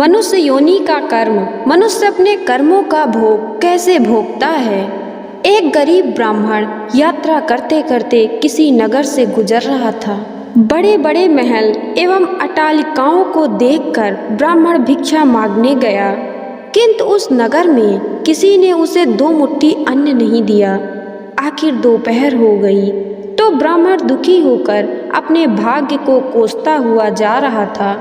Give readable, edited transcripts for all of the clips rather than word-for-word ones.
मनुष्य योनि का कर्म। मनुष्य अपने कर्मों का भोग कैसे भोगता है। एक गरीब ब्राह्मण यात्रा करते करते किसी नगर से गुजर रहा था। बड़े बड़े महल एवं अट्टालिकाओं को देखकर ब्राह्मण भिक्षा मांगने गया, किंतु उस नगर में किसी ने उसे 2 मुट्ठी अन्न नहीं दिया। आखिर दोपहर हो गई तो ब्राह्मण दुखी होकर अपने भाग्य को कोसता हुआ जा रहा था।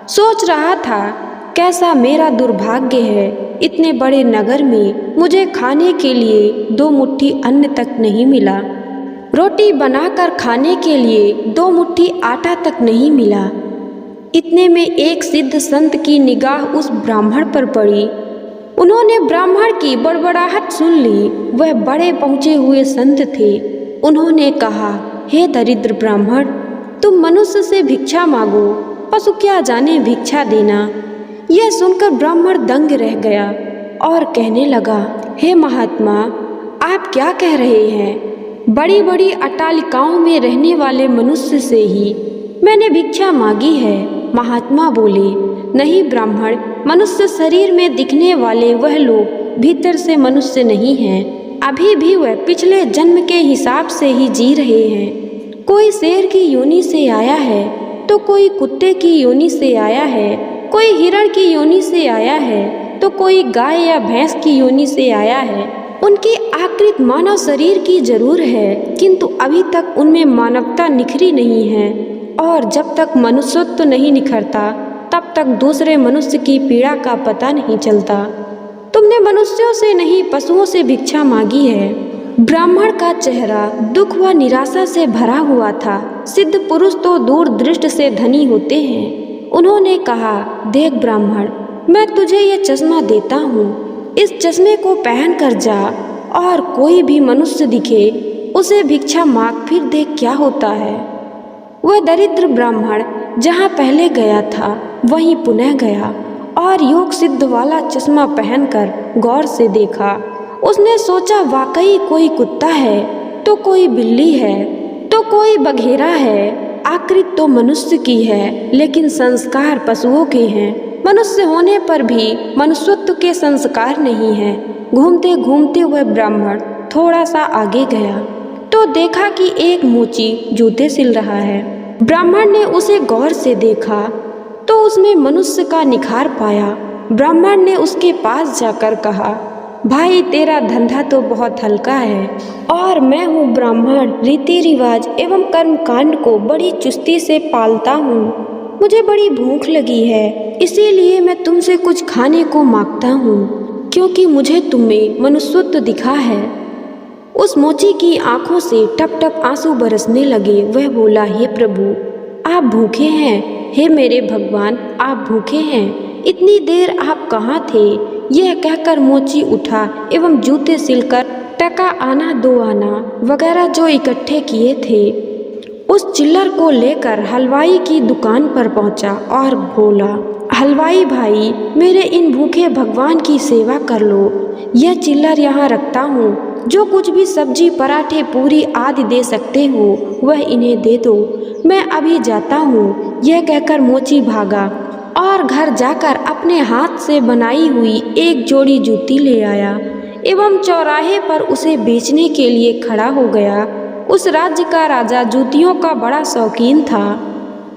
सोच रहा था, कैसा मेरा दुर्भाग्य है, इतने बड़े नगर में मुझे खाने के लिए 2 मुट्ठी अन्न तक नहीं मिला। रोटी बनाकर खाने के लिए 2 मुट्ठी आटा तक नहीं मिला। इतने में एक सिद्ध संत की निगाह उस ब्राह्मण पर पड़ी। उन्होंने ब्राह्मण की बड़बड़ाहट सुन ली। वह बड़े पहुँचे हुए संत थे। उन्होंने कहा, हे दरिद्र ब्राह्मण, तुम मनुष्य से भिक्षा मांगो, पशु क्या जाने भिक्षा देना। यह सुनकर ब्राह्मण दंग रह गया और कहने लगा, हे महात्मा, आप क्या कह रहे हैं। बड़ी बड़ी अट्टालिकाओं में रहने वाले मनुष्य से ही मैंने भिक्षा मांगी है। महात्मा बोले, नहीं ब्राह्मण, मनुष्य शरीर में दिखने वाले वह लोग भीतर से मनुष्य नहीं हैं। अभी भी वह पिछले जन्म के हिसाब से ही जी रहे हैं। कोई शेर की योनि से आया है तो कोई कुत्ते की योनि से आया है, कोई हिरण की योनि से आया है तो कोई गाय या भैंस की योनि से आया है। उनकी आकृति मानव शरीर की जरूर है, किंतु अभी तक उनमें मानवता निखरी नहीं है। और जब तक मनुष्यत्व नहीं निखरता तब तक दूसरे मनुष्य की पीड़ा का पता नहीं चलता। तुमने मनुष्यों से नहीं, पशुओं से भिक्षा मांगी है। ब्राह्मण का चेहरा दुख व निराशा से भरा हुआ था। सिद्ध पुरुष तो दूरदृष्टि से धनी होते हैं। उन्होंने कहा, देख ब्राह्मण, मैं तुझे ये चश्मा देता हूँ। इस चश्मे को पहन कर जा और कोई भी मनुष्य दिखे उसे भिक्षा मांग, फिर देख क्या होता है। वह दरिद्र ब्राह्मण जहाँ पहले गया था वहीं पुनः गया और योग सिद्ध वाला चश्मा पहनकर गौर से देखा। उसने सोचा, वाकई कोई कुत्ता है तो कोई बिल्ली है तो कोई बघेरा है। आकृति तो मनुष्य की है, लेकिन संस्कार पशुओं के हैं। मनुष्य होने पर भी मनुष्यत्व के संस्कार नहीं हैं। घूमते घूमते वह ब्राह्मण थोड़ा सा आगे गया तो देखा कि एक मोची जूते सिल रहा है। ब्राह्मण ने उसे गौर से देखा तो उसमें मनुष्य का निखार पाया। ब्राह्मण ने उसके पास जाकर कहा, भाई, तेरा धंधा तो बहुत हल्का है और मैं हूँ ब्राह्मण, रीति रिवाज एवं कर्मकांड को बड़ी चुस्ती से पालता हूँ। मुझे बड़ी भूख लगी है, इसीलिए मैं तुमसे कुछ खाने को मांगता हूँ, क्योंकि मुझे तुम्हें मनुष्यत्व दिखा है। उस मोची की आंखों से टप टप आंसू बरसने लगे। वह बोला, हे प्रभु, आप भूखे हैं। हे मेरे भगवान, आप भूखे हैं। इतनी देर आप कहाँ थे। यह कहकर मोची उठा एवं जूते सिलकर टका आना 2 आना वगैरह जो इकट्ठे किए थे उस चिल्लर को लेकर हलवाई की दुकान पर पहुंचा और बोला, हलवाई भाई, मेरे इन भूखे भगवान की सेवा कर लो। यह चिल्लर यहाँ रखता हूँ। जो कुछ भी सब्जी, पराठे, पूरी आदि दे सकते हो वह इन्हें दे दो। मैं अभी जाता हूँ। यह कहकर मोची भागा और घर जाकर अपने हाथ से बनाई हुई एक जोड़ी जूती ले आया एवं चौराहे पर उसे बेचने के लिए खड़ा हो गया। उस राज्य का राजा जूतियों का बड़ा शौकीन था।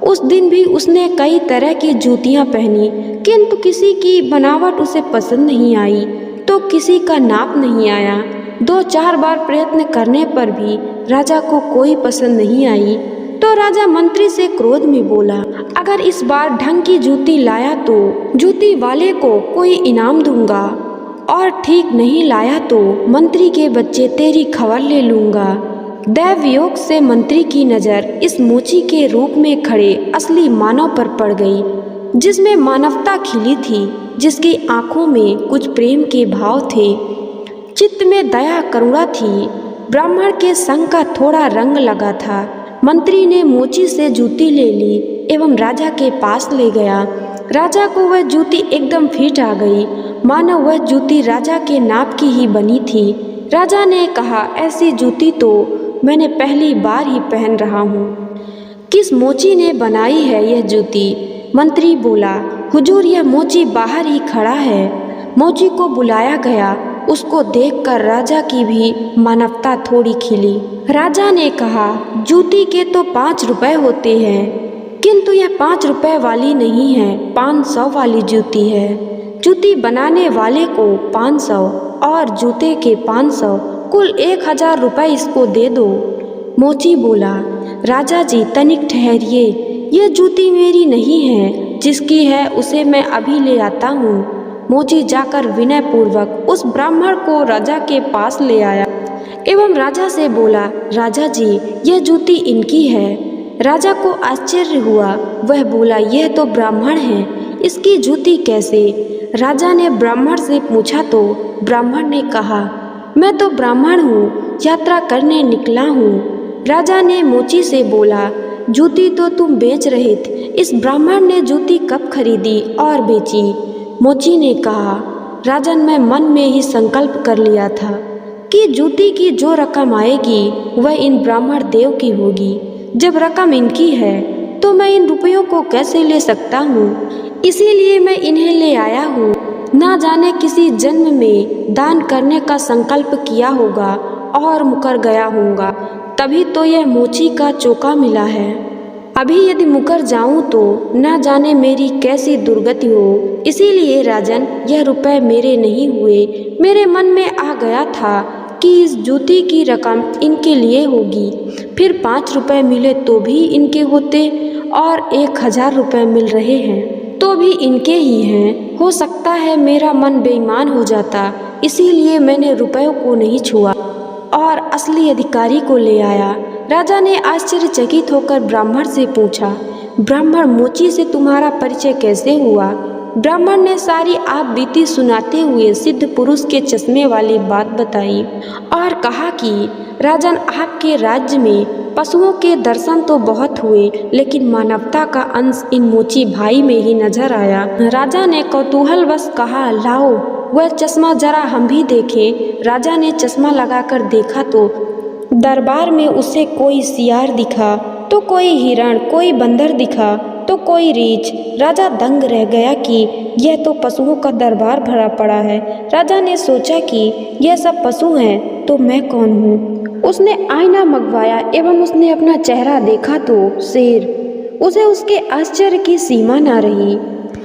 उस दिन भी उसने कई तरह की जूतियां पहनी, किंतु किसी की बनावट उसे पसंद नहीं आई तो किसी का नाप नहीं आया। 2-4 बार प्रयत्न करने पर भी राजा को कोई पसंद नहीं आई तो राजा मंत्री से क्रोध में बोला, अगर इस बार ढंग की जूती लाया तो जूती वाले को कोई इनाम दूंगा, और ठीक नहीं लाया तो मंत्री के बच्चे तेरी खबर ले लूंगा। दैव योग से मंत्री की नज़र इस मोची के रूप में खड़े असली मानव पर पड़ गई, जिसमें मानवता खिली थी, जिसकी आंखों में कुछ प्रेम के भाव थे, चित्त में दया करुणा थी। ब्राह्मण के संग का थोड़ा रंग लगा था। मंत्री ने मोची से जूती ले ली एवं राजा के पास ले गया। राजा को वह जूती एकदम फिट आ गई, मानो वह जूती राजा के नाप की ही बनी थी। राजा ने कहा, ऐसी जूती तो मैंने पहली बार ही पहन रहा हूँ। किस मोची ने बनाई है यह जूती। मंत्री बोला, हुजूर, यह मोची बाहर ही खड़ा है। मोची को बुलाया गया। उसको देखकर राजा की भी मानवता थोड़ी खिली। राजा ने कहा, जूती के तो 5 रुपए होते हैं, किंतु यह 5 रुपए वाली नहीं है, 500 वाली जूती है। जूती बनाने वाले को 500 और जूते के 500, कुल 1000 रुपए इसको दे दो। मोची बोला, राजा जी तनिक ठहरिए, यह जूती मेरी नहीं है, जिसकी है उसे मैं अभी ले आता हूँ। मोची जाकर विनय पूर्वक उस ब्राह्मण को राजा के पास ले आया एवं राजा से बोला, राजा जी यह जूती इनकी है। राजा को आश्चर्य हुआ। वह बोला, यह तो ब्राह्मण है, इसकी जूती कैसे? राजा ने ब्राह्मण से पूछा तो ब्राह्मण ने कहा, मैं तो ब्राह्मण हूँ, यात्रा करने निकला हूँ। राजा ने मोची से बोला, जूती तो तुम बेच रहे थे, इस ब्राह्मण ने जूती कब खरीदी और बेची? मोची ने कहा, राजन मैं मन में ही संकल्प कर लिया था कि जूती की जो रकम आएगी वह इन ब्राह्मण देव की होगी। जब रकम इनकी है तो मैं इन रुपयों को कैसे ले सकता हूँ, इसीलिए मैं इन्हें ले आया हूँ। ना जाने किसी जन्म में दान करने का संकल्प किया होगा और मुकर गया होगा, तभी तो यह मोची का चोका मिला है। अभी यदि मुकर जाऊं तो ना जाने मेरी कैसी दुर्गति हो। इसीलिए राजन यह रुपए मेरे नहीं हुए। मेरे मन में आ गया था कि इस जूती की रकम इनके लिए होगी, फिर 5 रुपए मिले तो भी इनके होते और 1000 रुपए मिल रहे हैं तो भी इनके ही हैं। हो सकता है मेरा मन बेईमान हो जाता, इसीलिए मैंने रुपयों को नहीं छुआ और असली अधिकारी को ले आया। राजा ने आश्चर्यचकित होकर ब्राह्मण से पूछा, ब्राह्मण मोची से तुम्हारा परिचय कैसे हुआ? ब्राह्मण ने सारी आप बीती सुनाते हुए सिद्ध पुरुष के चश्मे वाली बात बताई और कहा कि राजन आपके राज्य में पशुओं के दर्शन तो बहुत हुए, लेकिन मानवता का अंश इन मोची भाई में ही नजर आया। राजा ने कौतूहलवश कहा, लाओ वह चश्मा जरा हम भी देखें। राजा ने चश्मा लगाकर देखा तो दरबार में उसे कोई सियार दिखा तो कोई हिरण, कोई बंदर दिखा तो कोई रीछ। राजा दंग रह गया कि यह तो पशुओं का दरबार भरा पड़ा है। राजा ने सोचा कि यह सब पशु हैं तो मैं कौन हूँ। उसने आईना मंगवाया एवं उसने अपना चेहरा देखा तो शेर। उसे उसके आश्चर्य की सीमा न रही।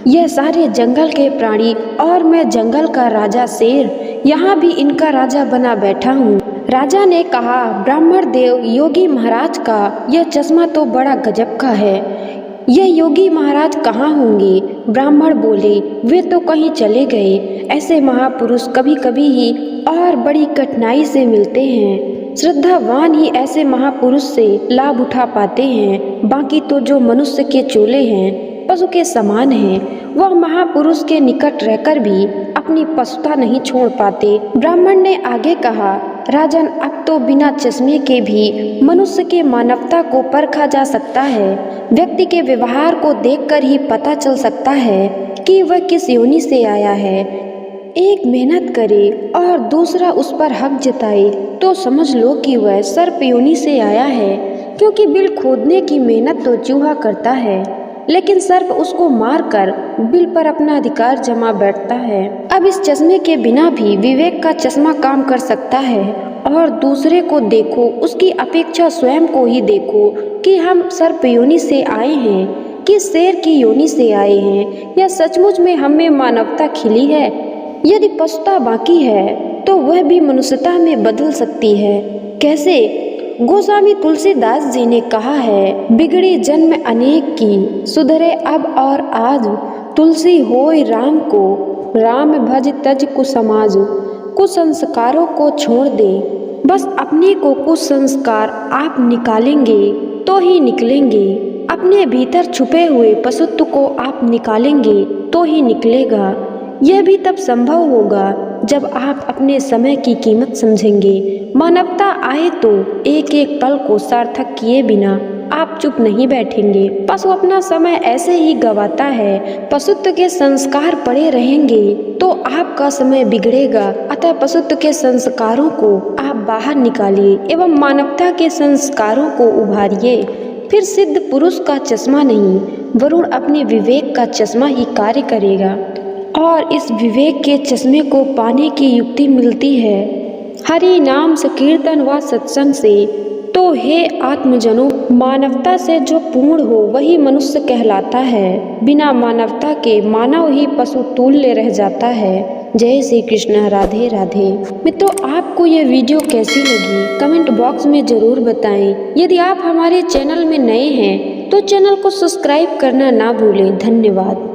यह सारे जंगल के प्राणी और मैं जंगल का राजा शेर, यहाँ भी इनका राजा बना बैठा हूँ। राजा ने कहा, ब्राह्मण देव योगी महाराज का यह चश्मा तो बड़ा गजब का है। यह योगी महाराज कहाँ होंगे? ब्राह्मण बोले, वे तो कहीं चले गए। ऐसे महापुरुष कभी कभी ही और बड़ी कठिनाई से मिलते हैं। श्रद्धावान ही ऐसे महापुरुष से लाभ उठा पाते हैं, बाकी तो जो मनुष्य के चोले हैं, पशु के समान हैं, वह महापुरुष के निकट रहकर भी अपनी पशुता नहीं छोड़ पाते। ब्राह्मण ने आगे कहा, राजन अब तो बिना चश्मे के भी मनुष्य के मानवता को परखा जा सकता है। व्यक्ति के व्यवहार को देखकर ही पता चल सकता है कि वह किस योनि से आया है। एक मेहनत करे और दूसरा उस पर हक जताए तो समझ लो कि वह सर्प योनि से आया है, क्योंकि बिल खोदने की मेहनत तो चूहा करता है, लेकिन सर्प उसको मारकर बिल पर अपना अधिकार जमा बैठता है। अब इस चश्मे के बिना भी विवेक का चश्मा काम कर सकता है। और दूसरे को देखो, उसकी अपेक्षा स्वयं को ही देखो कि हम सर्प योनि से आए हैं कि शेर की योनि से आए हैं, या सचमुच में हमें मानवता खिली है। यदि पशुता बाकी है तो वह भी मनुष्यता में बदल सकती है। कैसे? गोस्वामी तुलसीदास जी ने कहा है, बिगड़ी जन्म अनेक की, सुधरे अब और आज, तुलसी होय राम को, राम भज तज कुसमाज। कुसंस्कारों को छोड़ दे, बस अपने को कुसंस्कार आप निकालेंगे तो ही निकलेंगे। अपने भीतर छुपे हुए पशुत्व को आप निकालेंगे तो ही निकलेगा। यह भी तब संभव होगा जब आप अपने समय की कीमत समझेंगे। मानवता आए तो एक एक पल को सार्थक किए बिना आप चुप नहीं बैठेंगे। पशु अपना समय ऐसे ही गवाता है। पशुत्व के संस्कार पड़े रहेंगे तो आपका समय बिगड़ेगा। अतः पशुत्व के संस्कारों को आप बाहर निकालिए एवं मानवता के संस्कारों को उभारिए। फिर सिद्ध पुरुष का चश्मा नहीं वरुण अपने विवेक का चश्मा ही कार्य करेगा और इस विवेक के चश्मे को पाने की युक्ति मिलती है हरि नाम संकीर्तन व सत्संग से। तो हे आत्मजनों, मानवता से जो पूर्ण हो वही मनुष्य कहलाता है। बिना मानवता के मानव ही पशु तुल्य रह जाता है। जय श्री कृष्ण, राधे राधे। मित्रों, आपको ये वीडियो कैसी लगी कमेंट बॉक्स में ज़रूर बताएं। यदि आप हमारे चैनल में नए हैं तो चैनल को सब्सक्राइब करना ना भूलें। धन्यवाद।